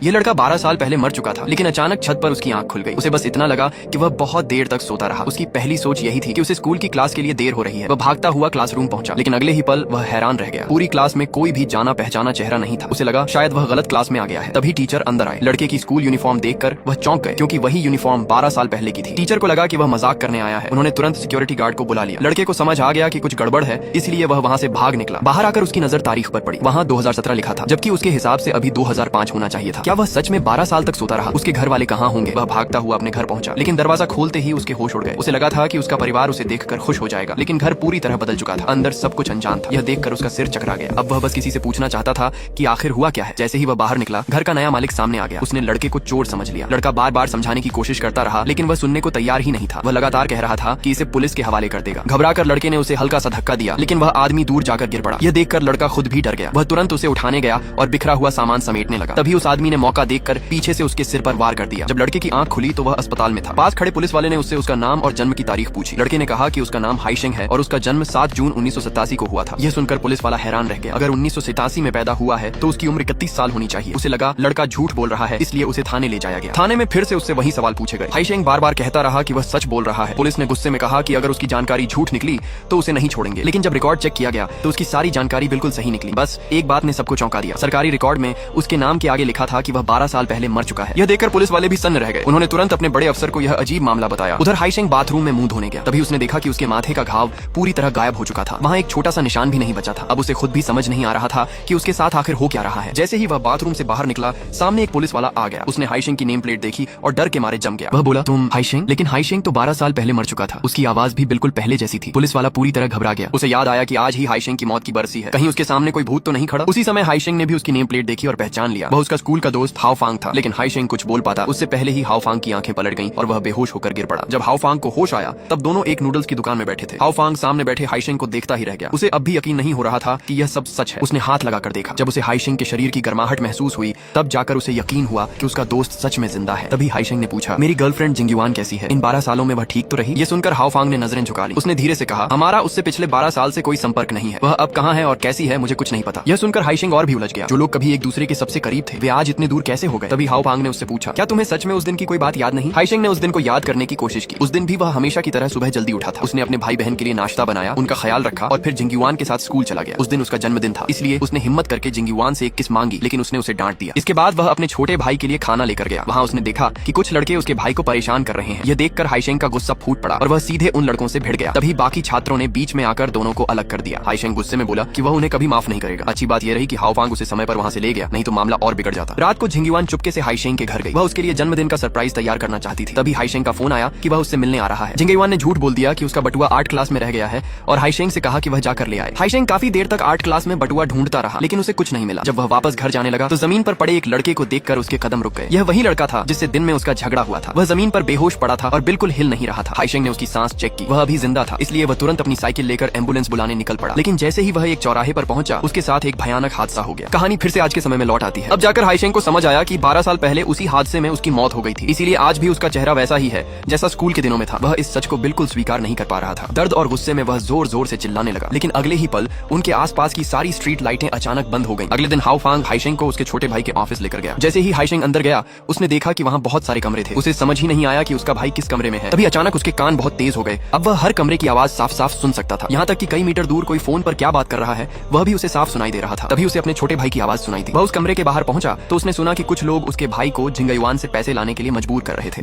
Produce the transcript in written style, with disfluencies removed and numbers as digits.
ये लड़का 12 साल पहले मर चुका था, लेकिन अचानक छत पर उसकी आंख खुल गई। उसे बस इतना लगा कि वह बहुत देर तक सोता रहा। उसकी पहली सोच यही थी कि उसे स्कूल की क्लास के लिए देर हो रही है। वह भागता हुआ क्लासरूम पहुंचा, लेकिन अगले ही पल वह हैरान रह गया। पूरी क्लास में कोई भी जाना पहचाना चेहरा नहीं था। उसे लगा शायद वह गलत क्लास में आ गया है। तभी टीचर अंदर आए। लड़के की स्कूल यूनिफॉर्म देखकर वह चौंक गए, क्योंकि वही यूनिफॉर्म 12 साल पहले की थी। टीचर को लगा कि वह मजाक करने आया है। उन्होंने तुरंत सिक्योरिटी गार्ड को बुला लिया। लड़के को समझ आ गया कि कुछ गड़बड़ है, इसलिए वह वहां से भाग निकला। बाहर आकर उसकी नजर तारीख पर पड़ी। वहां 2017 लिखा था, जबकि उसके हिसाब से अभी 2005 होना चाहिए था। क्या वह सच में 12 साल तक सोता रहा? उसके घर वाले कहाँ होंगे? वह भागता हुआ अपने घर पहुंचा, लेकिन दरवाजा खोलते ही उसके होश उड़ गए। उसे लगा था कि उसका परिवार उसे देखकर खुश हो जाएगा, लेकिन घर पूरी तरह बदल चुका था। अंदर सब कुछ अनजान था। यह देखकर उसका सिर चकरा गया। अब वह बस किसी से पूछना चाहता था कि आखिर हुआ क्या है। जैसे ही वह बाहर निकला, घर का नया मालिक सामने आ गया। उसने लड़के को चोर समझ लिया। लड़का बार बार समझाने की कोशिश करता रहा, लेकिन वह सुनने को तैयार ही नहीं था। वह लगातार कह रहा था कि इसे पुलिस के हवाले कर देगा। घबराकर लड़के ने उसे हल्का सा धक्का दिया, लेकिन वह आदमी दूर जाकर गिर पड़ा। यह देखकर लड़का खुद भी डर गया। वह तुरंत उसे उठाने गया और बिखरा हुआ सामान समेटने लगा। तभी उस आदमी ने मौका देखकर पीछे से उसके सिर पर वार कर दिया। जब लड़के की आंख खुली तो वह अस्पताल में था। पास खड़े पुलिस वाले ने उससे उसका नाम और जन्म की तारीख पूछी। लड़के ने कहा कि उसका नाम हाइशेंग है और उसका जन्म 7 जून 1987 को हुआ था। यह सुनकर पुलिस वाला हैरान रह गया। अगर 1987 में पैदा हुआ है तो उसकी उम्र 31 साल होनी चाहिए। उसे लगा लड़का झूठ बोल रहा है, इसलिए उसे थाने ले जाया गया। थाने में फिर से उससे वही सवाल पूछे गए। हाइशेंग बार बार कहता रहा कि वह सच बोल रहा है। पुलिस ने गुस्से में कहा कि अगर उसकी जानकारी झूठ निकली तो उसे नहीं छोड़ेंगे, लेकिन जब रिकॉर्ड चेक किया गया तो उसकी सारी जानकारी बिल्कुल सही निकली। बस एक बात ने सबको चौंका दिया। सरकारी रिकॉर्ड में उसके नाम के आगे लिखा था कि वह 12 साल पहले मर चुका है। यह देखकर पुलिस वाले भी सन्न रह गए। उन्होंने तुरंत अपने बड़े अफसर को यह अजीब मामला बताया। उधर हाइशेंग बाथरूम में मुंह धोने गया। तभी उसने देखा कि उसके माथे का घाव पूरी तरह गायब हो चुका था। वहाँ एक छोटा सा निशान भी नहीं बचा था। अब उसे खुद भी समझ नहीं आ रहा था कि उसके साथ आखिर हो क्या रहा है। जैसे ही वह बाथरूम से बाहर निकला, सामने एक पुलिस वाला आ गया। उसने हाइशेंग की नेम प्लेट देखी और डर के मारे जम गया। वह बोला, तुम हाइशेंग? लेकिन हाइशेंग तो 12 साल पहले मर चुका था। उसकी आवाज भी बिल्कुल पहले जैसी थी। पुलिस वाला पूरी तरह घबरा गया। उसे याद आया कि आज ही हाइशेंग की मौत की बरसी है। कहीं उसके सामने कोई भूत तो नहीं खड़ा। उसी समय हाइशेंग ने भी उसकी नेम प्लेट देखी और पहचान लिया। वह उसका स्कूल का दोस्त हाओफांग था। लेकिन हाइशेंग कुछ बोल पाता उससे पहले ही हाओफांग की आंखें पलट गईं और वह बेहोश होकर गिर पड़ा। जब हाओफांग को होश आया तब दोनों एक नूडल्स की दुकान में बैठे थे। हाओफांग सामने बैठे हाइशेंग को देखता ही रह गया। उसे अब भी यकीन नहीं हो रहा था कि यह सब सच है। उसने हाथ लगाकर देखा। जब उसे हाइशेंग के शरीर की गर्माहट महसूस हुई तब जाकर उसे यकीन हुआ कि उसका दोस्त सच में जिंदा है। तभी हाइशेंग ने पूछा, मेरी गर्लफ्रेंड जिंगयुआन कैसी है? इन 12 सालों में वह ठीक तो रही? ये सुनकर हाओफांग ने नजरें झुका ली। उसने धीरे से कहा, हमारा उससे पिछले 12 साल से कोई संपर्क नहीं है। वह अब कहाँ है और कैसी है मुझे कुछ नहीं पता। यह सुनकर हाइशेंग और भी उलझ गया। जो लोग कभी एक दूसरे के सबसे करीब थे वे आज इतने दूर कैसे हो गए? तभी हाओफांग ने उससे पूछा, क्या तुम्हें सच में उस दिन की कोई बात याद नहीं? हाइशेंग ने उस दिन को याद करने की कोशिश की। उस दिन भी वह हमेशा की तरह सुबह जल्दी उठा था। उसने अपने भाई बहन के लिए नाश्ता बनाया, उनका ख्याल रखा और फिर जिंगयुआन के साथ स्कूल चला गया। उस दिन उसका जन्मदिन था, इसलिए उसने हिम्मत करके जिंगयुआन से एक किस मांगी, लेकिन उसने उसे डांट दिया। इसके बाद वह अपने छोटे भाई के लिए खाना लेकर गया। वहाँ उसने देखा कि कुछ लड़के उसके भाई को परेशान कर रहे हैं। यह देखकर हाइशेंग का गुस्सा फूट पड़ा और वह सीधे उन लड़कों से भिड़ गया। तभी बाकी छात्रों ने बीच में आकर दोनों को अलग कर दिया। हाइशेंग गुस्से में बोला कि वह उन्हें कभी माफ नहीं करेगा। अच्छी बात यह रही कि हाओफांग उसे समय पर वहाँ से ले गया, नहीं तो मामला और बिगड़ जाता। रात को जिंगयुआन चुपके से हाइशेंग के घर गई। वह उसके लिए जन्मदिन का सरप्राइज तैयार करना चाहती थी। तभी हाइशेंग का फोन आया कि वह उससे मिलने आ रहा है। जिंगयुआन ने झूठ बोल दिया कि उसका बटुआ आर्ट क्लास में रह गया है और हाइशेंग से कहा कि वह जाकर ले आए। हाइशेंग काफी देर तक आर्ट क्लास में बटुआ ढूंढता रहा, लेकिन उसे कुछ नहीं मिला। जब वह वापस घर जाने लगा तो जमीन पर पड़े एक लड़के को देखकर उसके कदम रुक गए। यह वही लड़का था जिससे दिन में उसका झगड़ा हुआ था। वह जमीन पर बेहोश पड़ा था और बिल्कुल हिल नहीं रहा था। हाइशेंग ने उसकी सांस चेक की, वह अभी जिंदा था, इसलिए वह तुरंत अपनी साइकिल लेकर एम्बुलेंस बुलाने निकल पड़ा। लेकिन जैसे ही वह एक चौराहे पर पहुंचा उसके साथ एक भयानक हादसा हो गया। कहानी फिर से आज के समय में लौट आती है। अब जाकर हाइशेंग को समझ आया कि 12 साल पहले उसी हादसे में उसकी मौत हो गई थी, इसीलिए आज भी उसका चेहरा वैसा ही है जैसा स्कूल के दिनों में था। वह इस सच को बिल्कुल स्वीकार नहीं कर पा रहा था। दर्द और गुस्से में वह जोर जोर से चिल्लाने लगा, लेकिन अगले ही पल उनके आसपास की सारी स्ट्रीट लाइटें अचानक बंद हो गईं। अगले दिन हाओफांग हाइशेंग को उसके छोटे भाई के ऑफिस लेकर गया। जैसे ही हाइशेंग अंदर गया उसने देखा कि वहाँ बहुत सारे कमरे थे। उसे समझ ही नहीं आया कि उसका भाई किस कमरे में है। तभी अचानक उसके कान बहुत तेज हो गए। अब वह हर कमरे की आवाज साफ साफ सुन सकता था, यहाँ तक कि कई मीटर दूर कोई फोन पर क्या बात कर रहा है वह भी उसे साफ सुनाई दे रहा था। तभी उसे अपने छोटे भाई की आवाज सुनाई दी। वह उस कमरे के बाहर पहुंचा तो उसने सुना कि कुछ लोग उसके भाई को जिंगयुआन से पैसे लाने के लिए मजबूर कर रहे थे।